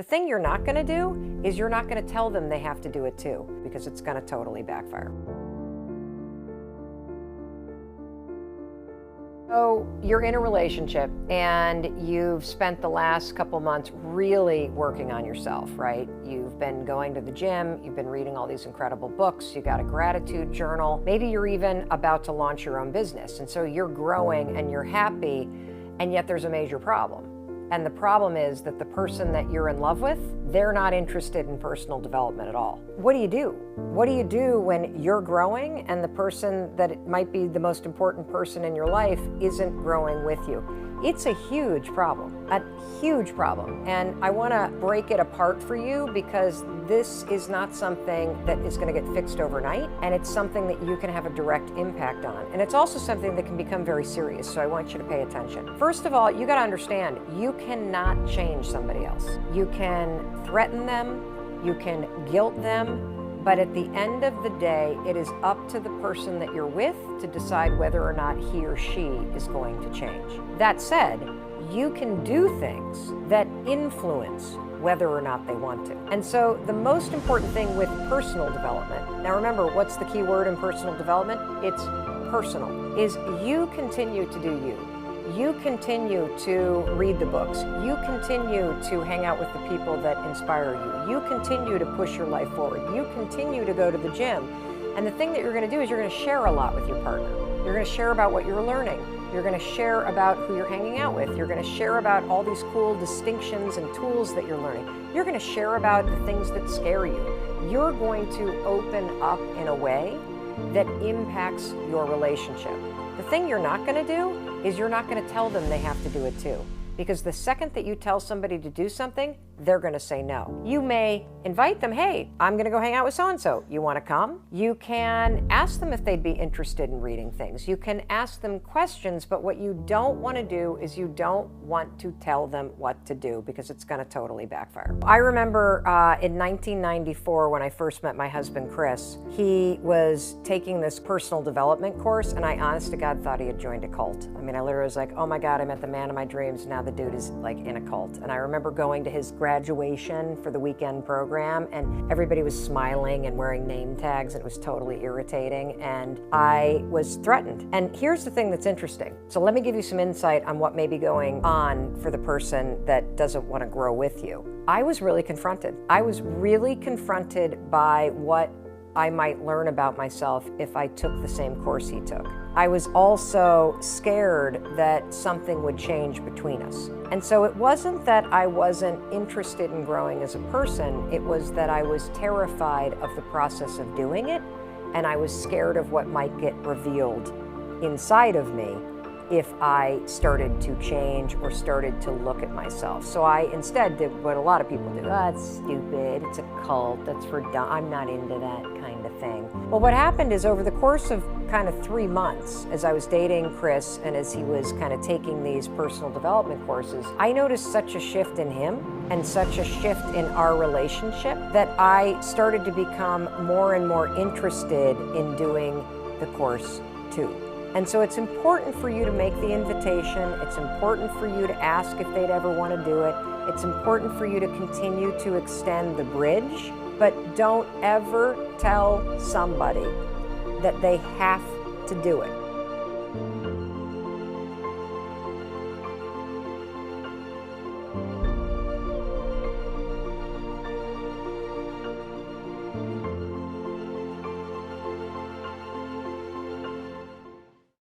The thing you're not going to do is you're not going to tell them they have to do it too, because it's going to totally backfire. So you're in a relationship and you've spent the last couple months really working on yourself, right? You've been going to the gym, you've been reading all these incredible books, you got a gratitude journal, maybe you're even about to launch your own business. And so you're growing and you're happy, and yet there's a major problem. And the problem is that the person that you're in love with, they're not interested in personal development at all. What do you do? What do you do when you're growing and the person that it might be the most important person in your life isn't growing with you? It's a huge problem, a huge problem. And I want to break it apart for you, because this is not something that is going to get fixed overnight, and it's something that you can have a direct impact on. And it's also something that can become very serious, so I want you to pay attention. First of all, you got to understand, you cannot change somebody else. You can threaten them, you can guilt them, but at the end of the day, it is up to the person that you're with to decide whether or not he or she is going to change. That said, you can do things that influence whether or not they want to. And so the most important thing with personal development, now remember, what's the key word in personal development? It's personal, is you continue to do you. You continue to read the books. You continue to hang out with the people that inspire you. You continue to push your life forward. You continue to go to the gym. And the thing that you're going to do is you're going to share a lot with your partner. You're going to share about what you're learning. You're going to share about who you're hanging out with. You're going to share about all these cool distinctions and tools that you're learning. You're going to share about the things that scare you. You're going to open up in a way that impacts your relationship. The thing you're not going to do is you're not going to tell them they have to do it too. Because the second that you tell somebody to do something, they're going to say no. You may invite them, hey, I'm going to go hang out with so-and-so. You want to come? You can ask them if they'd be interested in reading things. You can ask them questions, but what you don't want to do is you don't want to tell them what to do, because it's going to totally backfire. I remember in 1994 when I first met my husband, Chris, he was taking this personal development course, and I honest to God thought he had joined a cult. I mean, I literally was like, oh my God, I met the man of my dreams. Now the dude is like in a cult. And I remember going to his graduation for the weekend program, and everybody was smiling and wearing name tags, and it was totally irritating, and I was threatened. And here's the thing that's interesting. So let me give you some insight on what may be going on for the person that doesn't want to grow with you. I was really confronted. I was really confronted by what I might learn about myself if I took the same course he took. I was also scared that something would change between us. And so it wasn't that I wasn't interested in growing as a person, it was that I was terrified of the process of doing it, and I was scared of what might get revealed inside of me if I started to change or started to look at myself. So I instead did what a lot of people do. Oh, it's stupid, it's a cult, that's for dumb, I'm not into that kind of thing. Well, what happened is over the course of kind of 3 months, as I was dating Chris and as he was kind of taking these personal development courses, I noticed such a shift in him and such a shift in our relationship that I started to become more and more interested in doing the course too. And so it's important for you to make the invitation. It's important for you to ask if they'd ever want to do it. It's important for you to continue to extend the bridge, but don't ever tell somebody that they have to do it.